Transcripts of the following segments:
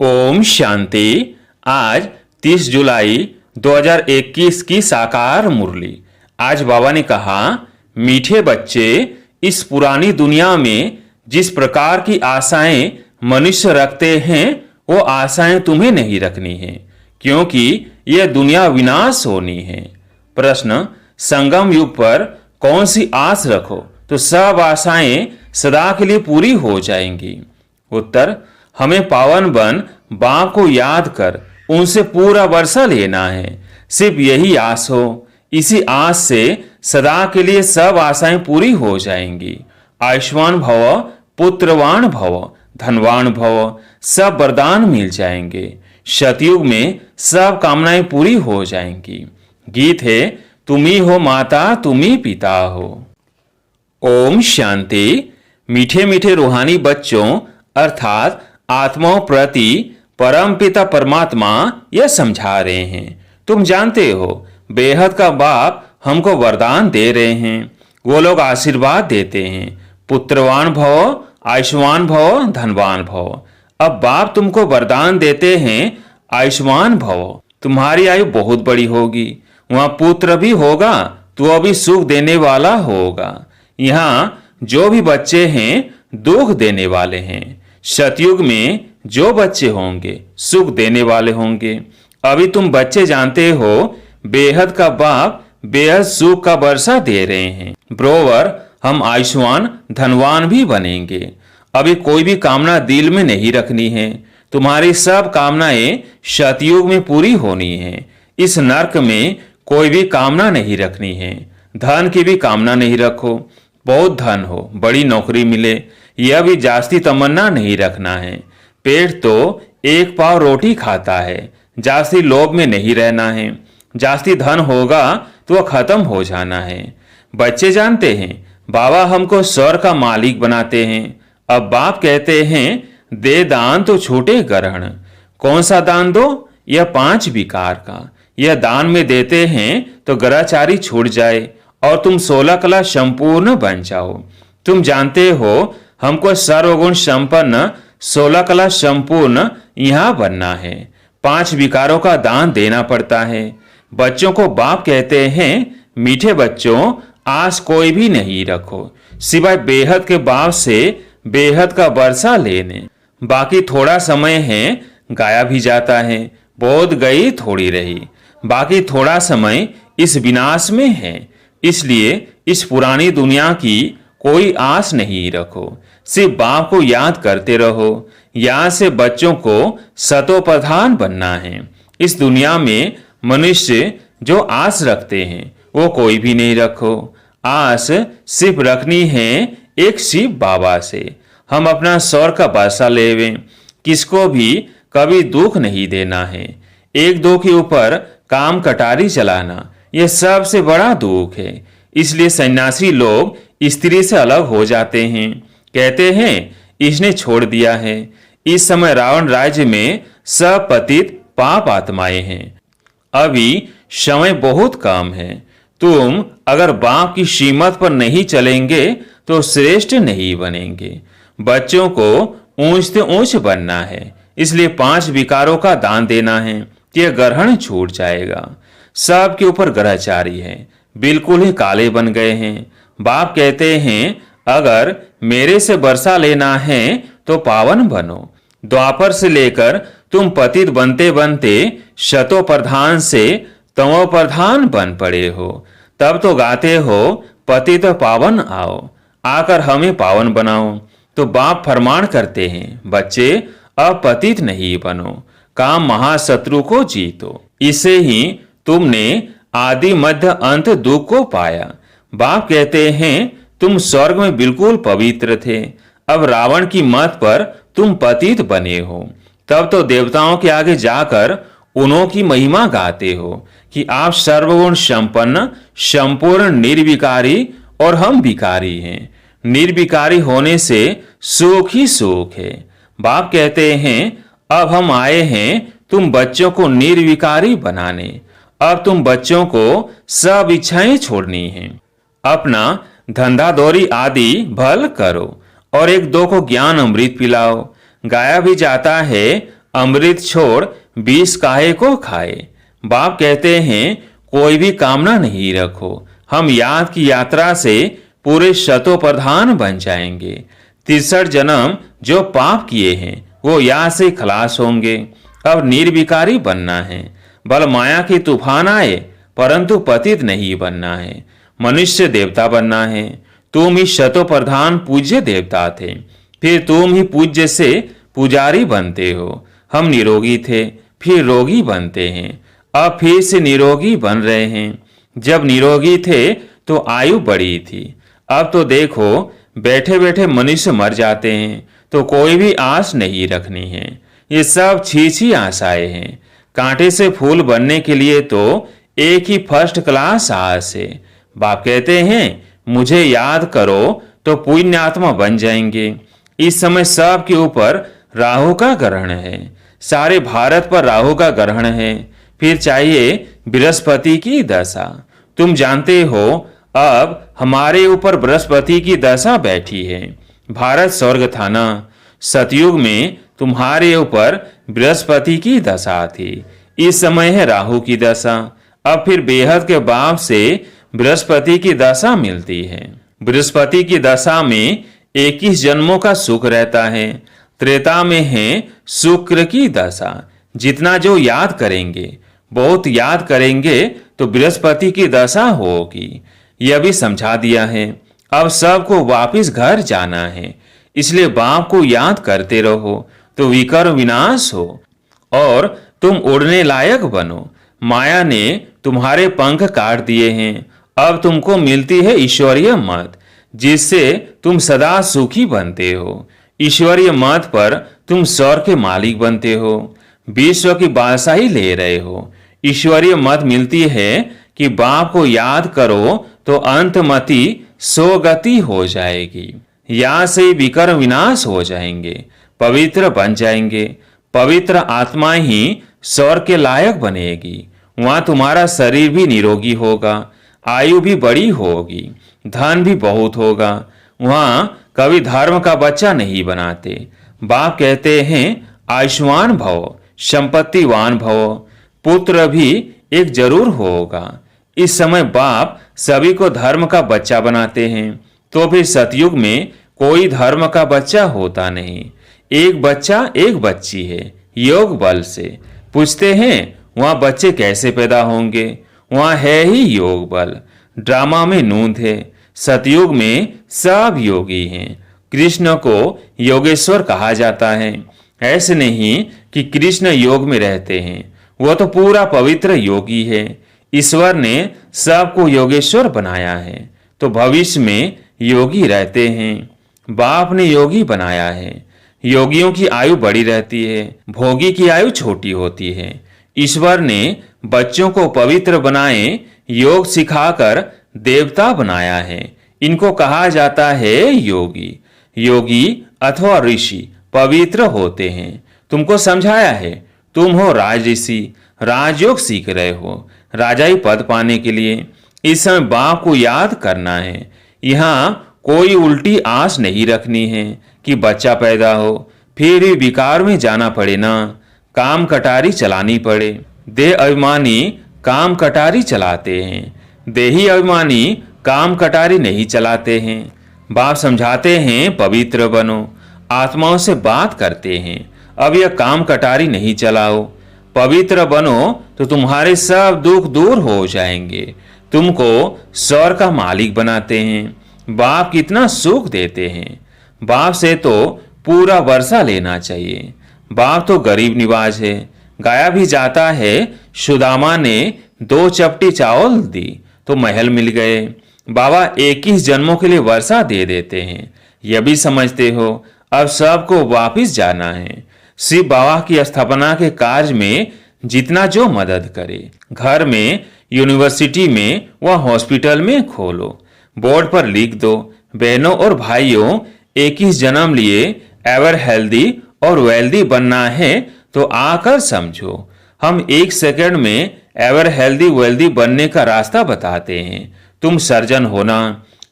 ओम शांति। आज 30 जुलाई 2021 की साकार मुरली। आज बाबा ने कहा, मीठे बच्चे, इस पुरानी दुनिया में जिस प्रकार की आशाएं मनुष्य रखते हैं वो आशाएं तुम्हें नहीं रखनी है, क्योंकि यह दुनिया विनाश होनी है। प्रश्न, संगम युग पर कौन सी आस रखो तो सब आशाएं सदा के लिए पूरी हो जाएंगी। उत्तर, हमें पावन बन बाप को याद कर उनसे पूरा वर्षा लेना है। सिर्फ यही आस हो, इसी आस से सदा के लिए सब आशाएं पूरी हो जाएंगी। आयुष्मान भव, पुत्रवान भव, धनवान भव, सब वरदान मिल जाएंगे। सतयुग में सब कामनाएं पूरी हो जाएंगी। गीत है, तुम ही हो माता, तुम ही पिता हो। ओम शांति। मीठे मीठे रूहानी बच्चों अर्थात आत्माओं प्रति परम पिता परमात्मा यह समझा रहे हैं। तुम जानते हो, बेहद का बाप हमको वरदान दे रहे हैं। वो लोग आशीर्वाद देते हैं, पुत्रवान भव, आयुष्मान भव, धनवान भव। अब बाप तुमको वरदान देते हैं, आयुष्मान भव, तुम्हारी आयु बहुत बड़ी होगी। वहां पुत्र भी होगा तो अभी सुख देने वाला होगा। यहाँ जो भी बच्चे हैं दुख देने वाले हैं। सतयुग में जो बच्चे होंगे सुख देने वाले होंगे। अभी तुम बच्चे जानते हो, बेहद का बाप बेहद सुख का वर्षा दे रहे हैं। ब्रोवर, हम आयुष्मान धनवान भी बनेंगे। अभी कोई भी कामना दिल में नहीं रखनी है। तुम्हारी सब कामनाएं सतयुग में पूरी होनी है। इस नर्क में कोई भी कामना नहीं रखनी है। धन की भी कामना नहीं रखो, बहुत धन हो, बड़ी नौकरी मिले, यह भी जास्ती तमन्ना नहीं रखना है। पेट तो एक पाव रोटी खाता है, जास्ती लोभ में नहीं रहना है। जास्ती धन होगा तो वह खत्म हो जाना है। बच्चे जानते हैं, बाबा हमको स्वर्ग का मालिक बनाते हैं। अब बाप कहते हैं, दे दान तो छूटे ग्रहण। कौन सा दान दो? यह 5 विकार का। यह दान में देते हैं तो ग्रहचारी छूट जाए और तुम 16 कला संपूर्ण बन जाओ। तुम जानते हो, हमको सर्वगुण संपन्न 16 कला संपूर्ण यहाँ बनना है। 5 विकारों का दान देना पड़ता है। बच्चों को बाप कहते हैं, मीठे बच्चों, आस कोई भी नहीं रखो सिवाय बेहद के बाप से बेहद का वर्षा लेने। बाकी थोड़ा समय है, गाया भी जाता है, बहुत गई थोड़ी रही। बाकी थोड़ा समय इस विनाश में है। इसलिए इस पुरानी दुनिया की कोई आस नहीं रखो, सिर्फ बाप को याद करते रहो। यहाँ से बच्चों को सतोप्रधान बनना है। इस दुनिया में मनुष्य जो आस रखते हैं वो कोई भी नहीं रखो। आस सिर्फ रखनी है एक शिव बाबा से। हम अपना स्वर्ग का वर्षा लेवें, किसको भी कभी दुख नहीं देना है। एक दो के ऊपर काम कटारी चलाना यह सबसे बड़ा दुख है। इसलिए सन्यासी लोग स्त्री से अलग हो जाते हैं, कहते हैं इसने छोड़ दिया है। इस समय रावण राज्य में सब पतित पाप आत्माएं हैं। अभी समय बहुत कम है। तुम अगर बाप की सीमत पर नहीं चलेंगे तो श्रेष्ठ नहीं बनेंगे। बच्चों को ऊंच से ऊंच बनना है, इसलिए 5 विकारों का दान देना है कि यह ग्रहण छूट जाएगा। सब के ऊपर ग्रहचारी है, बिल्कुल ही काले बन गए हैं। बाप कहते हैं, अगर मेरे से वर्षा लेना है तो पावन बनो। द्वापर से लेकर तुम पतित बनते बनते शतो प्रधान से तमो प्रधान बन पड़े हो। तब तो गाते हो, पतित पावन आओ, आकर हमें पावन बनाओ। तो बाप फरमान करते हैं, बच्चे अब पतित नहीं बनो, काम महाशत्रु को जीतो। इसे ही तुमने आदि मध्य अंत दुख को पाया। बाप कहते हैं, तुम स्वर्ग में बिल्कुल पवित्र थे, अब रावण की मत पर तुम पतित बने हो। तब तो देवताओं के आगे जाकर उन्हों की महिमा गाते हो कि आप सर्वगुण संपन्न, संपूर्ण निर्विकारी और हम विकारी हैं। निर्विकारी होने से सुख ही सुख है। बाप कहते हैं, अब हम आए हैं तुम बच्चों को निर्विकारी बनाने। अब तुम बच्चों को सब इच्छाएं छोड़नी है। अपना धंधा दौरी आदि भल करो और एक दो को ज्ञान अमृत पिलाओ। गाया भी जाता है, अमृत छोड़ विष काहे को खाए। बाप कहते हैं कोई भी कामना नहीं रखो, हम याद की यात्रा से पूरे शतोप्रधान बन जाएंगे। 63 जन्म जो पाप किए हैं वो याद से खलास होंगे। अब निर्विकारी बनना है। बल माया के तूफान आए परंतु पतित नहीं बनना है, मनुष्य देवता बनना है। तुम ही शतोप्रधान पूज्य देवता थे, फिर तुम ही पूज्य से पुजारी बनते हो। हम निरोगी थे फिर रोगी बनते हैं, अब फिर से निरोगी बन रहे हैं। जब निरोगी थे तो आयु बढ़ी थी, अब तो देखो बैठे बैठे मनुष्य मर जाते हैं, तो कोई भी आस नहीं रखनी है। ये सब छीछी आशाएं हैं। कांटे से फूल बनने के लिए तो एक ही फर्स्ट क्लास आस है। बाप कहते हैं मुझे याद करो तो पुण्यात्मा बन जाएंगे। इस समय सब के ऊपर राहु का ग्रहण है, सारे भारत पर राहु का ग्रहण है। फिर चाहिए बृहस्पति की दशा। तुम जानते हो अब हमारे ऊपर बृहस्पति की दशा बैठी है। भारत स्वर्ग था ना, सतयुग में तुम्हारे ऊपर बृहस्पति की दशा थी, इस समय है राहु की दशा। अब फिर बेहद के बाप से बृहस्पति की दशा मिलती है। बृहस्पति की दशा में 21 जन्मों का सुख रहता है। त्रेता में है शुक्र की दशा। जितना जो याद करेंगे, बहुत याद करेंगे तो बृहस्पति की दशा होगी। यह भी समझा दिया है। अब सबको वापिस घर जाना है, इसलिए बाप को याद करते रहो तो विकर विनाश हो और तुम उड़ने लायक बनो। माया ने तुम्हारे पंख काट दिए हैं, अब तुमको मिलती है ईश्वरीय मत, जिससे तुम सदा सुखी बनते हो। ईश्वरीय मत पर तुम स्वर्ग के मालिक बनते हो, विश्व की बादशाही ले रहे हो। ईश्वरीय मत मिलती है कि बाप को याद करो तो अंतमति सोगति हो जाएगी। यहाँ से विकर विनाश हो जाएंगे, पवित्र बन जाएंगे। पवित्र आत्मा ही स्वर्ग के लायक बनेगी। वहां तुम्हारा शरीर भी निरोगी होगा, आयु भी बड़ी होगी, धन भी बहुत होगा। वहां कभी धर्म का बच्चा नहीं बनाते। बाप कहते हैं आयुष्मान भव, संपत्तिवान भव। पुत्र भी एक जरूर होगा। इस समय बाप सभी को धर्म का बच्चा बनाते हैं, तो फिर सतयुग में कोई धर्म का बच्चा होता नहीं। एक बच्चा एक बच्ची है योग बल से। पूछते हैं वहां बच्चे कैसे पैदा होंगे? वहां है ही योग बल। ड्रामा में नूंद है। सतयुग में सब योगी हैं। कृष्ण को योगेश्वर कहा जाता है। ऐसे नहीं कि कृष्ण योग में रहते हैं, वो तो पूरा पवित्र योगी है। ईश्वर ने सबको योगेश्वर बनाया है, तो भविष्य में योगी रहते हैं। बाप ने योगी बनाया है। योगियों की आयु बड़ी रहती है, भोगी की आयु छोटी होती है। ईश्वर ने बच्चों को पवित्र बनाए, योग सिखाकर देवता बनाया है। इनको कहा जाता है योगी। योगी अथवा ऋषि पवित्र होते हैं। तुमको समझाया है, तुम हो राज ऋषि, राजयोग सीख रहे हो राजाई पद पाने के लिए। इस समय बाप को याद करना है। यहाँ कोई उल्टी आस नहीं रखनी है कि बच्चा पैदा हो फिर भी विकार में जाना पड़े ना, काम कटारी चलानी पड़े। देह अभिमानी काम कटारी चलाते हैं, देही अभिमानी काम कटारी नहीं चलाते हैं। बाप समझाते हैं पवित्र बनो, आत्माओं से बात करते हैं अब यह काम कटारी नहीं चलाओ। पवित्र बनो तो तुम्हारे सब दुख दूर हो जाएंगे। तुमको स्वर्ग का मालिक बनाते हैं। बाप कितना सुख देते हैं। बाप से तो पूरा वर्षा लेना चाहिए। बाप तो गरीब निवाज है। गाया भी जाता है सुदामा ने 2 चपटी चावल दी तो महल मिल गए। बाबा 21 जन्मों के लिए वर्षा दे देते हैं। यह भी समझते हो अब सबको वापिस जाना है। शिव बाबा की स्थापना के कार्य में जितना जो मदद करे, घर में, यूनिवर्सिटी में व हॉस्पिटल में खोलो, बोर्ड पर लिख दो, बहनों और भाइयों 21 जन्म लिए एवर हेल्दी और वेल्दी बनना है तो आकर समझो। हम 1 सेकंड में एवर हेल्दी वेल्दी बनने का रास्ता बताते हैं। तुम सर्जन होना।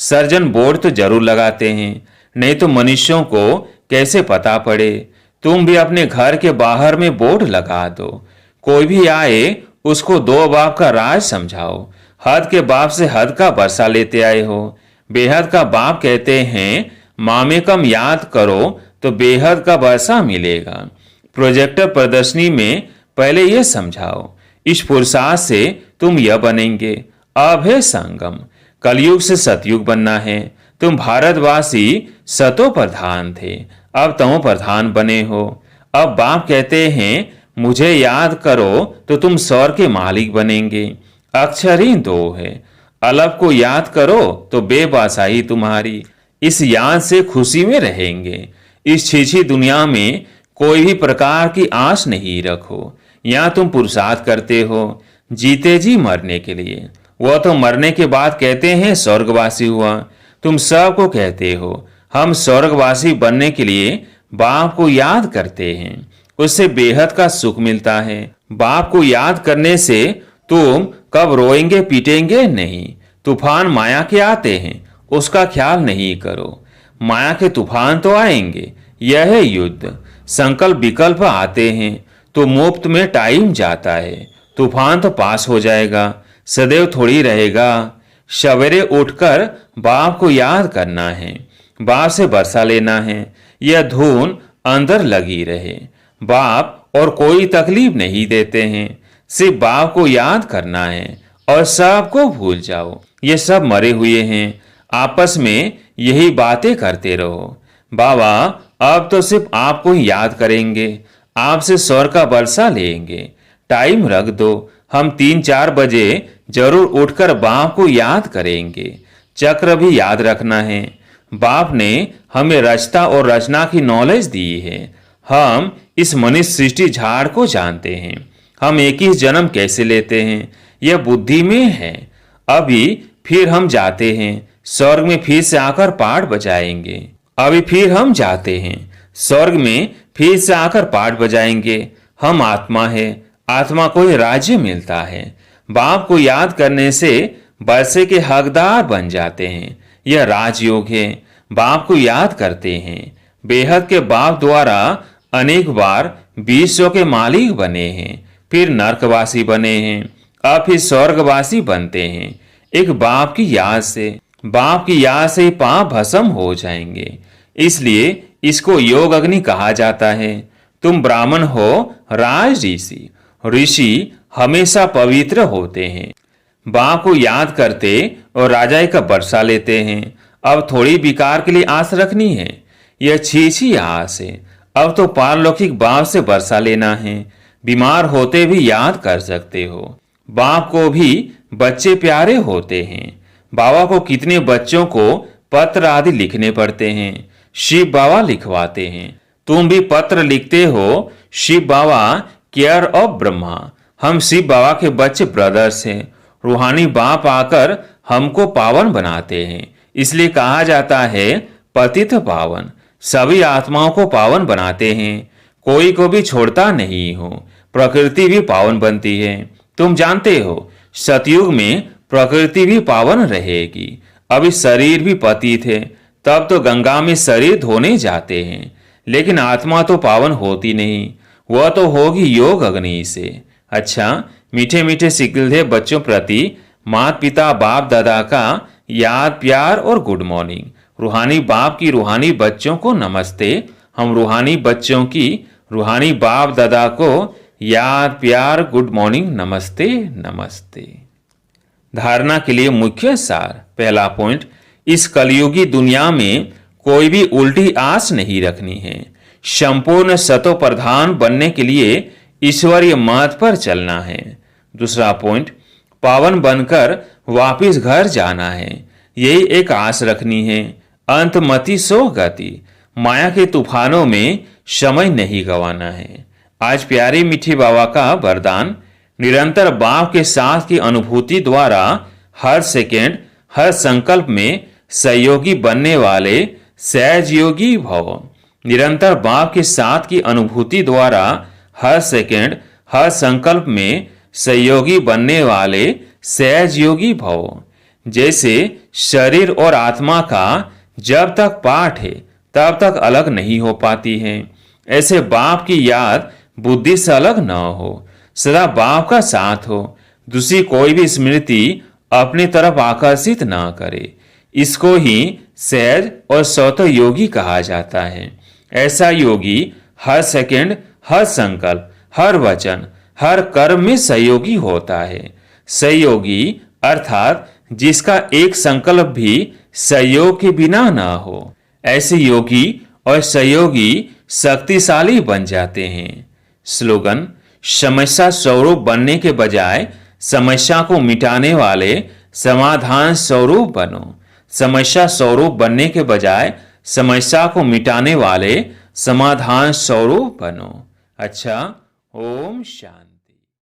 सर्जन बोर्ड तो जरूर लगाते हैं, नहीं तो मनुष्यों को कैसे पता पड़े। तुम भी अपने घर के बाहर में बोर्ड लगा दो, कोई भी आए उसको दो बाप का राज समझाओ। हद के बाप से हद का बरसा लेते आए हो। बेहद का बाप कहते हैं मामे कम याद करो तो बेहद का बरसा मिलेगा। प्रोजेक्टर प्रदर्शनी में पहले यह समझाओ, इस पुरुषार्थ से तुम यह बनेंगे। अब है संगम, कलयुग से सतयुग बनना है। तुम भारतवासी सतो प्रधान थे, अब तमो प्रधान बने हो। अब बाप कहते हैं मुझे याद करो तो तुम स्वर्ग के मालिक बनेंगे। अक्षर ही दो है, अलग को याद करो तो बेबसाही तुम्हारी। इस याद से खुशी में रहेंगे। इस छीछी दुनिया में कोई भी प्रकार की आस नहीं रखो। यहाँ तुम पुरुषार्थ करते हो जीते जी मरने के लिए, वह तो मरने के बाद कहते हैं स्वर्गवासी हुआ। तुम सबको कहते हो हम स्वर्गवासी बनने के लिए बाप को याद करते हैं, उससे बेहद का सुख मिलता है। बाप को याद करने से तुम कब रोएंगे पीटेंगे नहीं। तूफान माया के आते हैं, उसका ख्याल नहीं करो। माया के तूफान तो आएंगे, यह है युद्ध। संकल्प विकल्प आते हैं तो मुफ्त में टाइम जाता है। तूफान तो पास हो जाएगा, सदैव थोड़ी रहेगा। सवेरे उठकर बाप को याद करना है, बाप से बरसा लेना है। यह धुन अंदर लगी रहे। बाप और कोई तकलीफ नहीं देते हैं, सिर्फ बाप को याद करना है और सबको भूल जाओ। ये सब मरे हुए हैं, आपस में यही बातें करते रहो। बाबा अब तो सिर्फ आपको ही याद करेंगे, आपसे स्वर्ग का बरसा लेंगे। टाइम रख दो, हम 3-4 बजे जरूर उठकर बाप को याद करेंगे। चक्र भी याद रखना है। बाप ने हमें रचता और रचना की नॉलेज दी है। हम इस मनुष्य सृष्टि झाड़ को जानते हैं। हम 21 जन्म कैसे लेते हैं यह बुद्धि में है। अभी फिर हम जाते हैं, स्वर्ग में फिर से आकर पाठ बजाएंगे। अभी फिर हम जाते हैं, स्वर्ग में फिर से आकर पाठ बजाएंगे। हम आत्मा है, आत्मा को ही राज्य मिलता है। बाप को याद करने से बरसे के हकदार बन जाते हैं, यह राजयोग है। बाप को याद करते हैं, बेहद के बाप द्वारा अनेक बार विश्व के मालिक बने हैं, फिर नरकवासी बने हैं, अब फिर स्वर्गवासी बनते हैं। एक बाप की याद से, बाप की याद से पाप भस्म हो जाएंगे। इसलिए इसको योग अग्नि कहा जाता है। तुम ब्राह्मण हो, राज ऋषि। ऋषि हमेशा पवित्र होते हैं। बाप को याद करते और राजाई का बरसा लेते हैं। अब थोड़ी विकार के लिए आस रखनी है, यह छीछी आस है। अब तो पारलौकिक बाप से बरसा लेना है। बीमार होते भी याद कर सकते हो। बाप को भी बच्चे प्यारे होते हैं। बाबा को कितने बच्चों को पत्र आदि लिखने पड़ते हैं, शिव बाबा लिखवाते हैं। तुम भी पत्र लिखते हो, शिव बाबा केयर ऑफ ब्रह्मा। हम शिव बाबा के बच्चे ब्रदर्स हैं। रूहानी बाप आकर हमको पावन बनाते हैं, इसलिए कहा जाता है पतित पावन। सभी आत्माओं को पावन बनाते हैं, कोई को भी छोड़ता नहीं हो। प्रकृति भी पावन बनती है। तुम जानते हो सतयुग में प्रकृति भी पावन रहेगी। अभी शरीर भी पतित है, तब तो गंगा में शरीर धोने जाते हैं, लेकिन आत्मा तो पावन होती नहीं, वह तो होगी योग अग्नि से। अच्छा, मीठे मीठे सिकलधे बच्चों प्रति माता पिता बाप दादा का याद प्यार और गुड मॉर्निंग। रूहानी बाप की रूहानी बच्चों को नमस्ते। हम रूहानी बच्चों की रूहानी बाप दादा को याद प्यार गुड मॉर्निंग नमस्ते नमस्ते। धारणा के लिए मुख्य सार। पहला पॉइंट, इस कलयुगी दुनिया में कोई भी उल्टी आस नहीं रखनी है। संपूर्ण सतो प्रधान बनने के लिए ईश्वरीय मार्ग पर चलना है। दूसरा पॉइंट, पावन बनकर वापिस घर जाना है, यही एक आस रखनी है। अंत मति सो गति, माया के तूफानों में समय नहीं गंवाना है। आज प्यारे मीठे बाबा का वरदान, निरंतर बाप के साथ की अनुभूति द्वारा हर सेकेंड हर संकल्प में सहयोगी बनने वाले सहज योगी भव। निरंतर बाप के साथ की अनुभूति द्वारा हर सेकेंड हर संकल्प में सहयोगी बनने वाले सहज योगी भव। जैसे शरीर और आत्मा का जब तक पाठ है तब तक अलग नहीं हो पाती है, ऐसे बाप की याद बुद्धि से अलग न हो, सदा बाप का साथ हो, दूसरी कोई भी स्मृति अपनी तरफ आकर्षित न करे। इसको ही सहज और स्वतः योगी कहा जाता है। ऐसा योगी हर सेकंड, हर संकल्प, हर वचन, हर कर्म में सहयोगी होता है। सहयोगी अर्थात जिसका एक संकल्प भी सहयोग के बिना ना हो। ऐसे योगी और सहयोगी शक्तिशाली बन जाते हैं। स्लोगन: समस्या स्वरूप बनने के बजाय समस्या को मिटाने वाले समाधान स्वरूप बनो। समस्या स्वरूप बनने के बजाय समस्या को मिटाने वाले समाधान स्वरूप बनो। अच्छा, ओम शांति।